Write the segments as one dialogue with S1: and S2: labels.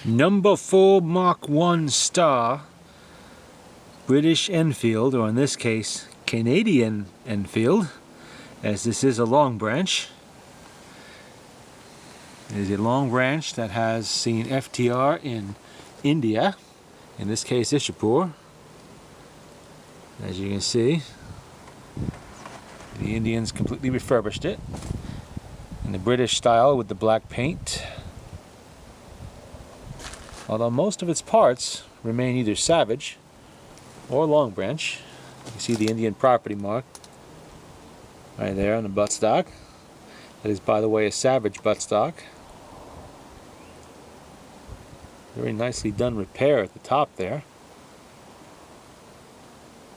S1: Number 4 Mark 1 Star British Enfield, or in this case Canadian Enfield, as this is a long branch. It is a long branch that has seen FTR in India, in this case Ishapur. As you can see, the Indians completely refurbished it in the British style with the black paint. Although most of its parts remain either Savage or Long Branch. You can see the Indian property mark right there on the buttstock. That is, by the way, a Savage buttstock. Very nicely done repair at the top there.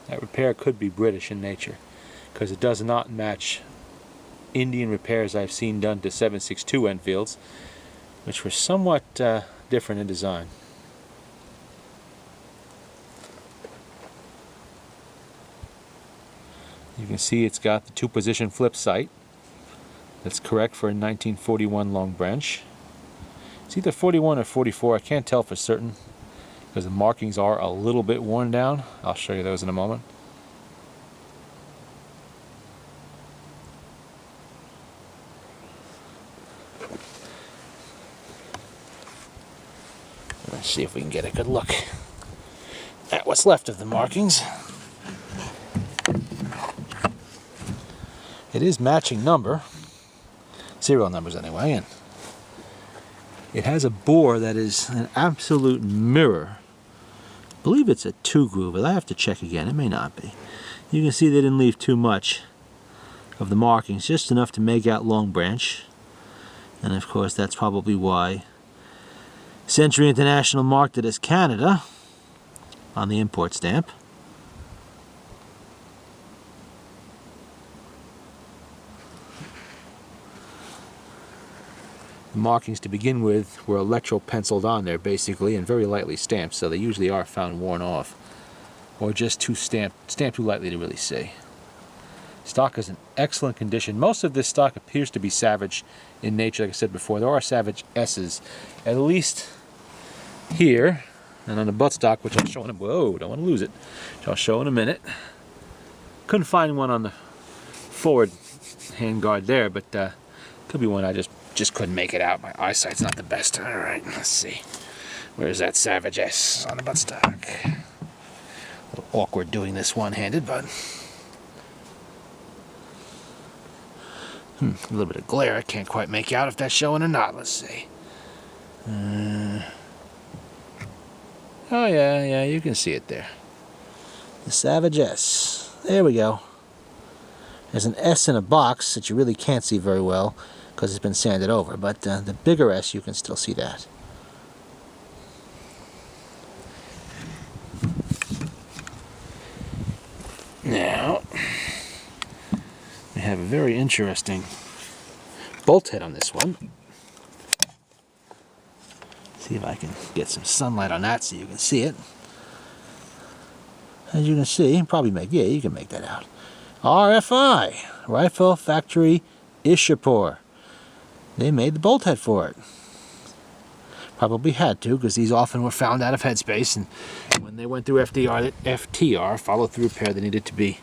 S1: That repair could be British in nature, because it does not match Indian repairs I've seen done to 7.62 Enfields, which were somewhat different in design. You can see it's got the 2-position flip sight. That's correct for a 1941 Long Branch. It's either 41 or 44, I can't tell for certain, because the markings are a little bit worn down. I'll show you those in a moment. Let's see if we can get a good look at what's left of the markings. It is matching number, serial numbers anyway, and it has a bore that is an absolute mirror. I believe it's a 2-groove, but I have to check again. It may not be. You can see they didn't leave too much of the markings, just enough to make out Long Branch. And of course that's probably why Century International marked it as Canada on the import stamp. The markings to begin with were electro-penciled on there basically and very lightly stamped, so they usually are found worn off or just too stamped too lightly to really see. Stock is in excellent condition. Most of this stock appears to be Savage in nature, like I said before. There are Savage S's, at least here, and on the buttstock, which I'll show in a whoa, don't want to lose it, which I'll show in a minute. Couldn't find one on the forward handguard there, but could be one I just couldn't make it out. My eyesight's not the best. All right, let's see. Where's that Savage S on the buttstock? A little awkward doing this one-handed, but a little bit of glare. I can't quite make out if that's showing or not. Let's see. Oh yeah, you can see it there. The Savage S. There we go. There's an S in a box that you really can't see very well because it's been sanded over, but the bigger S, you can still see that. Now, we have a very interesting bolt head on this one. See if I can get some sunlight on that so you can see it. As you can see, probably you can make that out. RFI, Rifle Factory Ishapur. They made the bolt head for it. Probably had to, because these often were found out of headspace, and when they went through FTR followed through repair, they needed to be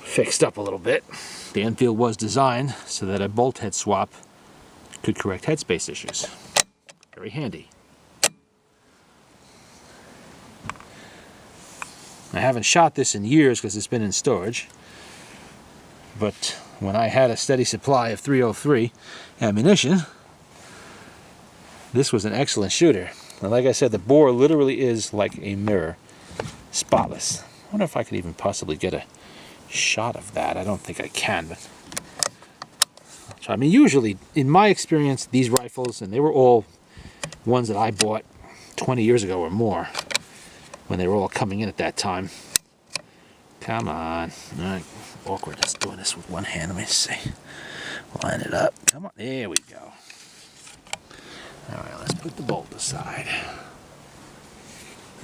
S1: fixed up a little bit. The Enfield was designed so that a bolt head swap could correct headspace issues. Very handy. I haven't shot this in years because it's been in storage, but when I had a steady supply of .303 ammunition, this was an excellent shooter. And like I said, the bore literally is like a mirror. Spotless. I wonder if I could even possibly get a shot of that. I don't think I can, but I mean, usually, in my experience, these rifles, and they were all ones that I bought 20 years ago or more, when they were all coming in at that time. Come on. All right. Awkward just doing this with one hand. Let me see. Line it up. Come on. There we go. All right, let's put the bolt aside.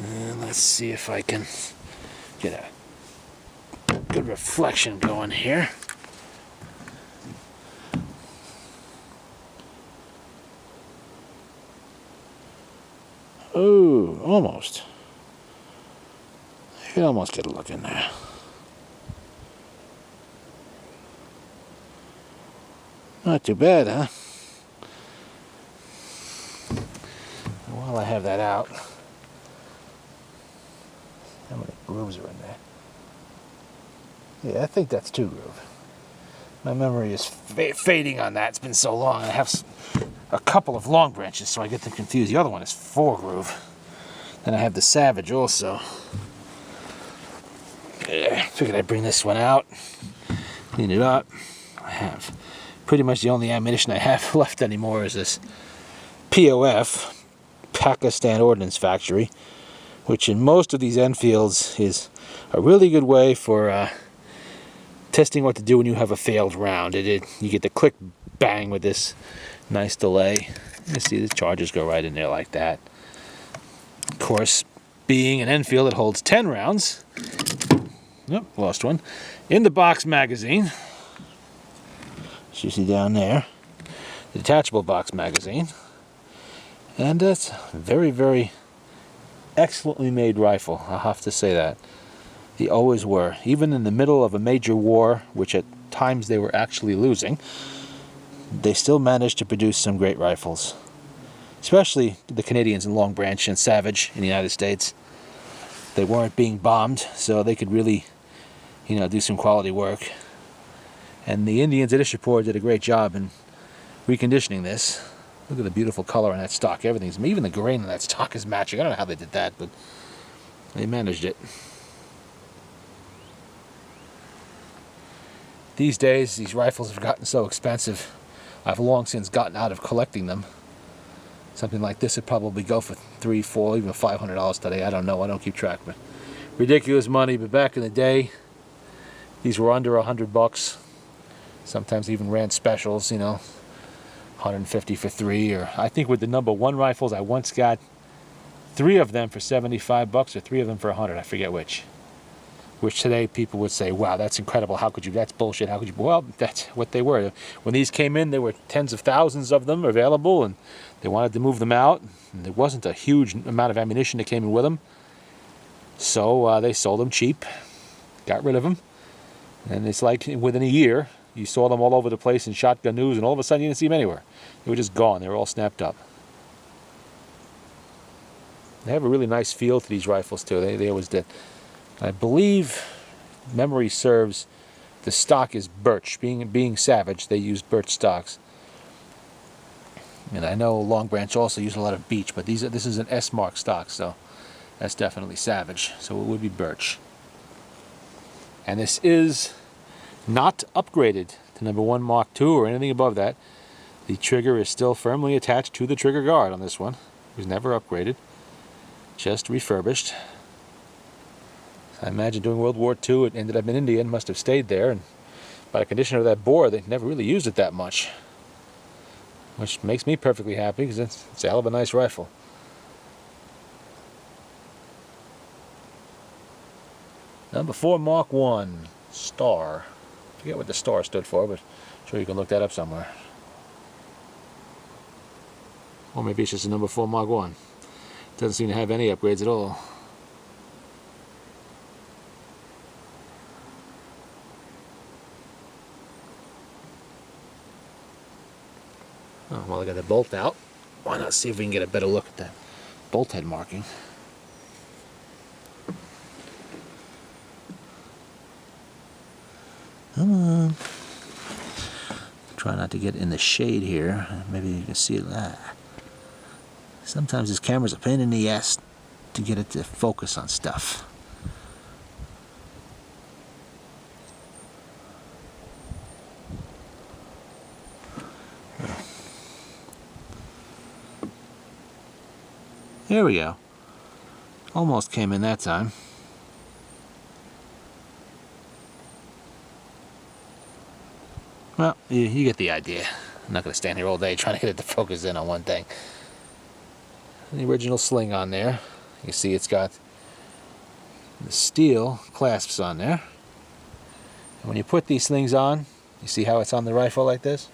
S1: And let's see if I can get a good reflection going here. Oh, almost. You can almost get a look in there. Not too bad, huh? While I have that out, how many grooves are in there? Yeah, I think that's 2 grooves. My memory is fading on that. It's been so long. I have a couple of long branches, so I get them confused. The other one is 4 groove. Then I have the Savage also. Yeah, figured I'd bring this one out, clean it up. I have pretty much the only ammunition I have left anymore is this POF, Pakistan Ordnance Factory, which in most of these Enfields is a really good way for testing what to do when you have a failed round. You get the click bang with this nice delay. You see the charges go right in there like that. Of course, being an Enfield, it holds 10 rounds. Nope, lost one. In the box magazine, as you see down there, the detachable box magazine. And it's a very, very excellently made rifle, I'll have to say that. They always were. Even in the middle of a major war, which at times they were actually losing, they still managed to produce some great rifles. Especially the Canadians in Long Branch and Savage in the United States. They weren't being bombed, so they could really, do some quality work. And the Indians at Ishapoor did a great job in reconditioning this. Look at the beautiful color on that stock. Everything's, even the grain on that stock is matching. I don't know how they did that, but they managed it. These days, these rifles have gotten so expensive, I've long since gotten out of collecting them. Something like this would probably go for $300, $400, even $500 today. I don't know. I don't keep track, but ridiculous money. But back in the day, these were under $100. Sometimes even ran specials, $150 for 3. Or I think with the #1 rifles, I once got 3 of them for $75 or 3 of them for $100. I forget which. Which today people would say, wow, that's incredible. How could you? That's bullshit. How could you? Well, that's what they were. When these came in, there were tens of thousands of them available, and they wanted to move them out. And there wasn't a huge amount of ammunition that came in with them. So they sold them cheap, got rid of them. And it's like within a year, you saw them all over the place in shotgun news, and all of a sudden you didn't see them anywhere. They were just gone. They were all snapped up. They have a really nice feel to these rifles, too. They always did. I believe, memory serves, the stock is birch. Being Savage, they used birch stocks. And I know Long Branch also used a lot of beech, but this is an S-mark stock, so that's definitely Savage. So it would be birch. And this is not upgraded to #1 Mark II or anything above that. The trigger is still firmly attached to the trigger guard on this one. It was never upgraded, just refurbished. I imagine during World War II it ended up in India and must have stayed there, and by the condition of that bore they never really used it that much, which makes me perfectly happy because it's a hell of a nice rifle. #4 Mark I star. I forget what the star stood for, but I'm sure you can look that up somewhere. Or maybe it's just a #4 Mark I. Doesn't seem to have any upgrades at all. Oh, well, I got the bolt out. Why not see if we can get a better look at that bolt head marking? Come on. Try not to get in the shade here. Maybe you can see it. Sometimes this camera's a pain in the ass to get it to focus on stuff. There we go. Almost came in that time. Well, you get the idea. I'm not going to stand here all day trying to get it to focus in on one thing. The original sling on there. You see it's got the steel clasps on there. And when you put these slings on, you see how it's on the rifle like this?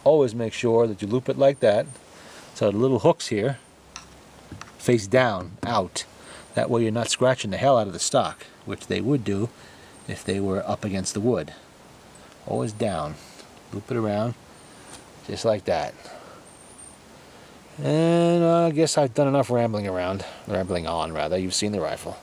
S1: Always make sure that you loop it like that, so the little hooks here face down, out. That way you're not scratching the hell out of the stock, which they would do if they were up against the wood. Always down. Loop it around, just like that. And I guess I've done enough rambling on, rather. You've seen the rifle.